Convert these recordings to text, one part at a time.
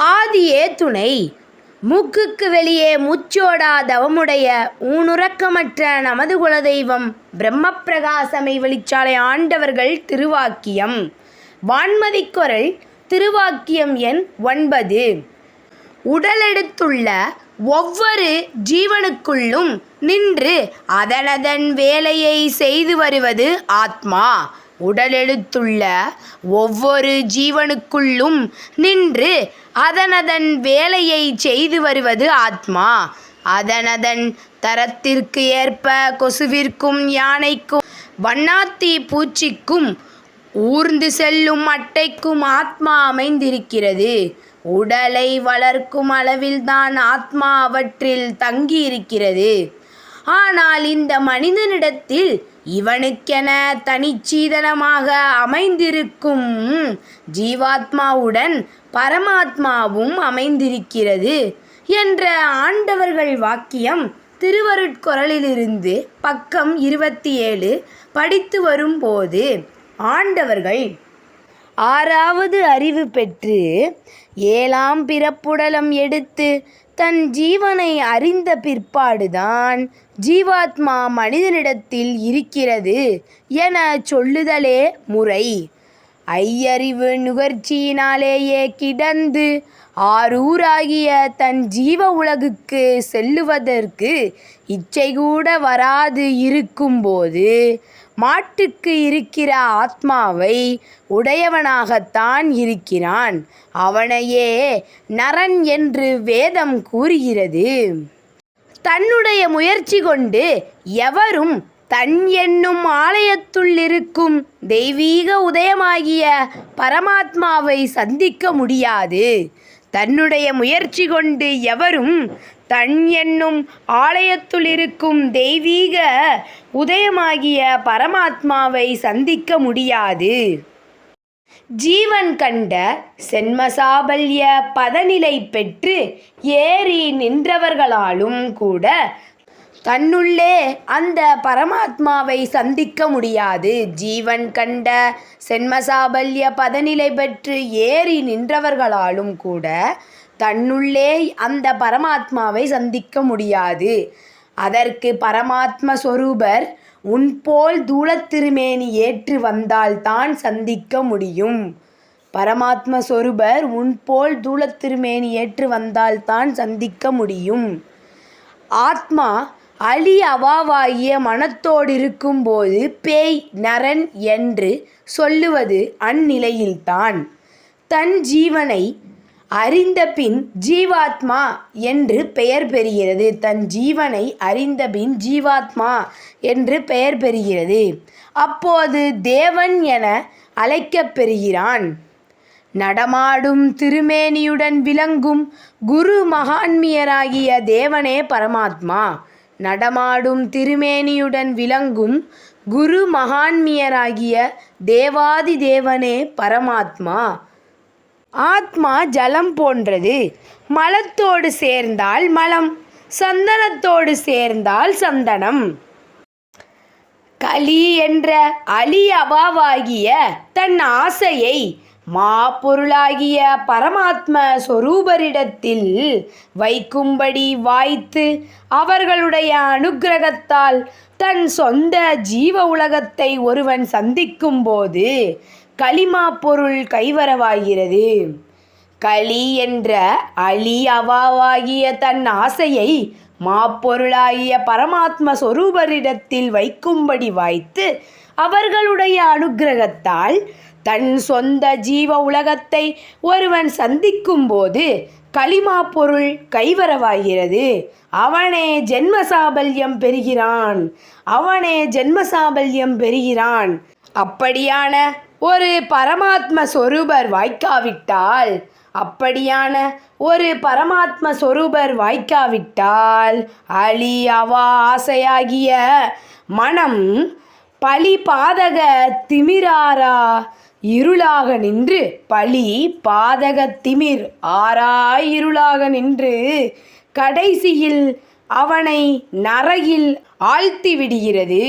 ஆதியே துணை. மூக்குக்கு வெளியே மூச்சோடா தவமுடைய ஊனுறக்கமற்ற நமது குலதெய்வம் பிரம்மப்பிரகாசமை வெளிச்சாலை ஆண்டவர்கள் திருவாக்கியம். வான்மதிக்குரல் திருவாக்கியம் எண் 9. உடலெடுத்துள்ள ஒவ்வொரு ஜீவனுக்குள்ளும் நின்று அதனதன் வேலையை செய்து வருவது ஆத்மா. உடலெடுத்துள்ள ஒவ்வொரு ஜீவனுக்குள்ளும் நின்று அதனதன் வேலையை செய்து வருவது ஆத்மா. அதனதன் தரத்திற்கு ஏற்ப கொசுவிற்கும் யானைக்கும் வண்ணாத்தி பூச்சிக்கும் ஊர்ந்து செல்லும் அட்டைக்கும் ஆத்மா அமைந்திருக்கிறது. உடலை வளர்க்கும் அளவில்தான் ஆத்மா அவற்றில் தங்கியிருக்கிறது. ஆனால் இந்த மனிதனிடத்தில் இவனுக்கென தனிச்சீதனமாக அமைந்திருக்கும் ஜீவாத்மாவுடன் பரமாத்மாவும் அமைந்திருக்கிறது என்ற ஆண்டவர்கள் வாக்கியம் திருவருட்குரலிலிருந்து பக்கம் 27 படித்து வரும்போது ஆண்டவர்கள் 6வது அறிவு பெற்று 7ஆம் பிறப்புடலம் எடுத்து தன் ஜீவனை அறிந்த பிற்பாடுதான் ஜீவாத்மா மனிதனிடத்தில் இருக்கிறது என சொல்லுதலே முறை. ஐயறிவு நுகர்ச்சியினாலேயே கிடந்து ஆரூராகிய தன் ஜீவ உலகுக்கு செல்லுவதற்கு இச்சை கூட வராது இருக்கும்போது மாட்டுக்கு இருக்கிற ஆத்மாவை உடையவனாகத்தான் இருக்கிறான். அவனையே நரன் என்று வேதம் கூறுகிறது. தன்னுடைய முயற்சி கொண்டு எவரும் தன் என்னும் ஆலயத்துள்ளிருக்கும் தெய்வீக உதயமாகிய பரமாத்மாவை சந்திக்க முடியாது. தன்னுடைய முயற்சி கொண்டு எவரும் தன் என்னும் ஆலயத்துள்ளிருக்கும் தெய்வீக உதயமாகிய பரமாத்மாவை சந்திக்க முடியாது. ஜீவன் கண்ட சென்மசாபல்ய பதநிலை பெற்று ஏறி நின்றவர்களாலும் கூட தன்னுள்ளே அந்த பரமாத்மாவை சந்திக்க முடியாது. ஜீவன் கண்ட சென்மசாபல்ய பதநிலை பெற்று ஏறி நின்றவர்களாலும் கூட தன்னுள்ளே அந்த பரமாத்மாவை சந்திக்க முடியாது. அதற்கு பரமாத்ம சொரூபர் உன்போல் தூளத்திருமேனி ஏற்று வந்தால்தான் சந்திக்க முடியும். பரமாத்ம சொரூபர் உன்போல் தூளத்திருமேனி ஏற்று வந்தால்தான் சந்திக்க முடியும். ஆத்மா அலி அவாவாகிய மனத்தோடிருக்கும்போது பேய் நரன் என்று சொல்லுவது அந்நிலையில்தான். தன் ஜீவனை அறிந்தபின் ஜீவாத்மா என்று பெயர் பெறுகிறது. தன் ஜீவனை அறிந்தபின் ஜீவாத்மா என்று பெயர் பெறுகிறது. அப்போது தேவன் என அழைக்கப் பெறுகிறான். நடமாடும் திருமேனியுடன் விளங்கும் குரு மகான்மியராகிய தேவனே பரமாத்மா. நடமாடும் திருமேனியுடன் விளங்கும் குரு மகான்மியராகிய தேவாதி தேவனே பரமாத்மா. ஆத்மா ஜலம் போன்றது. மலத்தோடு சேர்ந்தால் மலம், சந்தனத்தோடு சேர்ந்தால் சந்தனம். கலி என்ற அலி அவாவாகிய தன் ஆசையை மாப்பொருளாகிய பரமாத்ம சொரூபரிடத்தில் வைக்கும்படி வாய்த்து அவர்களுடைய அனுக்கிரகத்தால் தன் சொந்த ஜீவ உலகத்தை ஒருவன் சந்திக்கும் போது களிமா பொருள் கைவரவாகிறது. களி என்ற அலி அவாவாகிய தன் ஆசையை மாப்பொருளாகிய பரமாத்ம சொரூபரிடத்தில் வைக்கும்படி வாய்த்து அவர்களுடைய அனுக்கிரகத்தால் தன் சொந்த ஜீவ உலகத்தை ஒருவன் சந்திக்கும் போது களிமா பொருள் கைவரவாகிறது. அவனே ஜென்மசாபல்யம் பெறுகிறான். அவனே ஜென்மசாபல்யம் பெறுகிறான். அப்படியான ஒரு பரமாத்ம சொரூபர் வாய்க்காவிட்டால் அலி அவா ஆசையாகிய மனம் பழி பாதக திமிராரா இருளாக நின்று பாதக திமிர் ஆரா இருளாக நின்று கடைசியில் அவனை நரகில் ஆழ்த்தி விடுகிறது.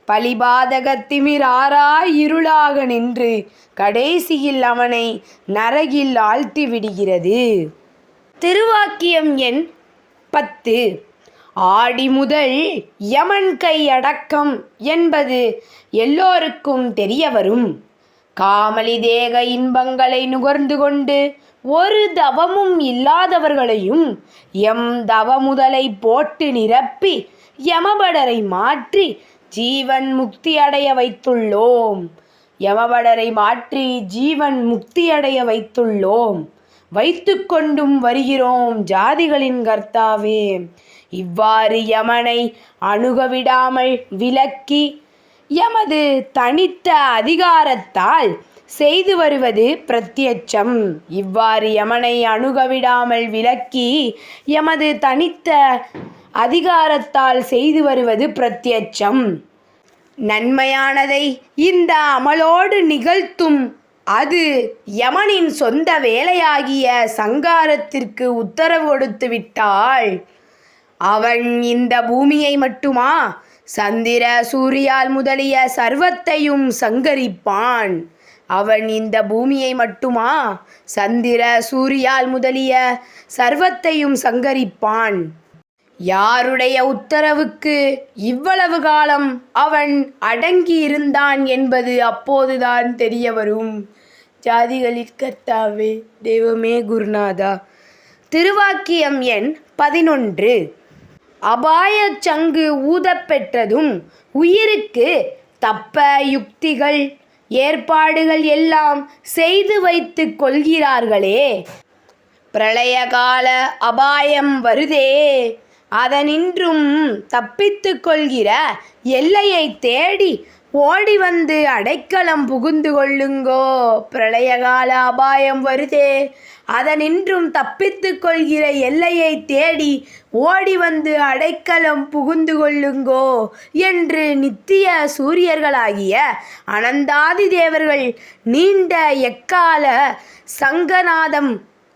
பலிபாதக திமிராரா இருளாக நின்று கடைசியில் அவனை நரகில் ஆழ்த்தி விடுகிறது. திருவாக்கியம் எண் 10. ஆடி முதல் யமன் கை அடக்கம் என்பது எல்லோருக்கும் தெரிய வரும். காமலி தேக இன்பங்களை நுகர்ந்து கொண்டு ஒரு தவமும் இல்லாதவர்களையும் எம் தவமுதலை போட்டு நிரப்பி யமபடரை மாற்றி ஜீவன் முக்தி அடைய வைத்துள்ளோம். யமபடரை மாற்றி ஜீவன் முக்தி அடைய வைத்துள்ளோம், வைத்து கொண்டும் வருகிறோம் ஜாதிகளின் கர்த்தாவே. இவ்வாறு யமனை அணுகவிடாமல் விலக்கி எமது தனித்த அதிகாரத்தால் செய்து வருவது பிரத்யட்சம். இவ்வாறு யமனை அணுகவிடாமல் விலக்கி எமது தனித்த அதிகாரத்தால் செய்து வருவது பிரத்யட்சம். நன்மையானதை இந்த அமலோடு நிகழ்த்தும் அது யமனின் சொந்த வேலையாகிய சங்காரத்திற்கு உத்தரவு கொடுத்து விட்டால் அவன் இந்த பூமியை மட்டுமா சந்திர சூரியால் முதலிய சர்வத்தையும் சங்கரிப்பான். அவன் இந்த பூமியை மட்டுமா சந்திர சூரியால் முதலிய சர்வத்தையும் சங்கரிப்பான். யாருடைய உத்தரவுக்கு இவ்வளவு காலம் அவன் அடங்கி இருந்தான் என்பது அப்போதுதான் தெரிய வரும். ஜாதிகளின் கர்த்தாவே, தெய்வமே குருநாதா. திருவாக்கியம் எண் 11. அபாய சங்கு ஊதப்பெற்றதும் உயிருக்கு தப்ப யுக்திகள் ஏற்பாடுகள் எல்லாம் செய்து வைத்து கொள்கிறார்களே. பிரளயகால அபாயம் வருதே, அதனின்றும் தப்பித்து கொள்கிற எல்லையை தேடி ஓடி வந்து அடைக்கலம் புகுந்து கொள்ளுங்கோ. பிரளயகால அபாயம் வருதே, அதனின்றும் தப்பித்து கொள்கிற எல்லையை தேடி ஓடி வந்து அடைக்கலம் புகுந்து கொள்ளுங்கோ என்று நித்திய சூரியர்களாகிய அனந்தாதி தேவர்கள் நீண்ட எக்கால சங்கநாதம்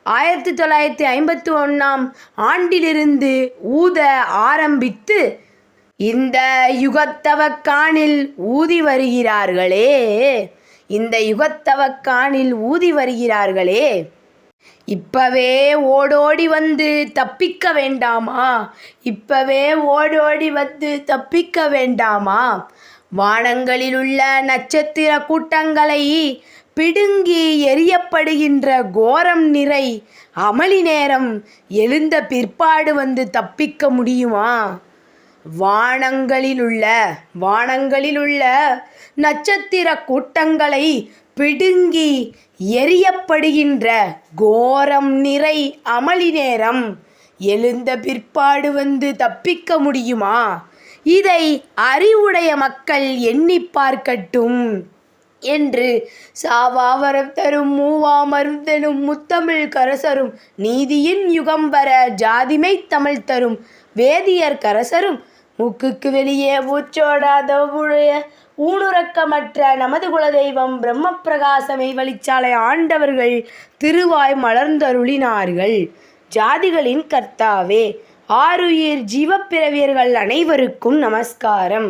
1951ஆம் ஆண்டிலிருந்து ஊத ஆரம்பித்து இந்த யுகத்தவக்கானில் ஊதி வருகிறார்களே. இந்த யுகத்தவக்கானில் ஊதி வருகிறார்களே. இப்பவே ஓடோடி வந்து தப்பிக்க வேண்டாமா? இப்பவே ஓடோடி வந்து தப்பிக்க வேண்டாமா? வானங்களிலுள்ள நட்சத்திர கூட்டங்களை பிடுங்கி எரியப்படுகின்ற கோரம் நிறை அமளி நேரம் எழுந்த பிற்பாடு வந்து தப்பிக்க முடியுமா? வானங்களிலுள்ள நட்சத்திர கூட்டங்களை பிடுங்கி எரியப்படுகின்ற கோரம் நிறை அமளி நேரம் எழுந்த பிற்பாடு வந்து தப்பிக்க முடியுமா? இதை அறிவுடைய மக்கள் எண்ணி பார்க்கட்டும் என்று சாவாவரம் தரும் மூவாமருந்தெனும் முத்தமிழ் கரசரும் நீதியின் யுகம்பர ஜாதிமை தமிழ் தரும் வேதியர் கரசரும் மூக்குக்கு வெளியே மூச்சோடாத ஊனுறக்கமற்ற நமது குலதெய்வம் பிரம்மப்பிரகாசமை வழிச்சாலை ஆண்டவர்கள் திருவாய் மலர்ந்தருளினார்கள். ஜாதிகளின் கர்த்தாவே, ஆருயிர் ஜீவப்பிறவியர்கள் அனைவருக்கும் நமஸ்காரம்.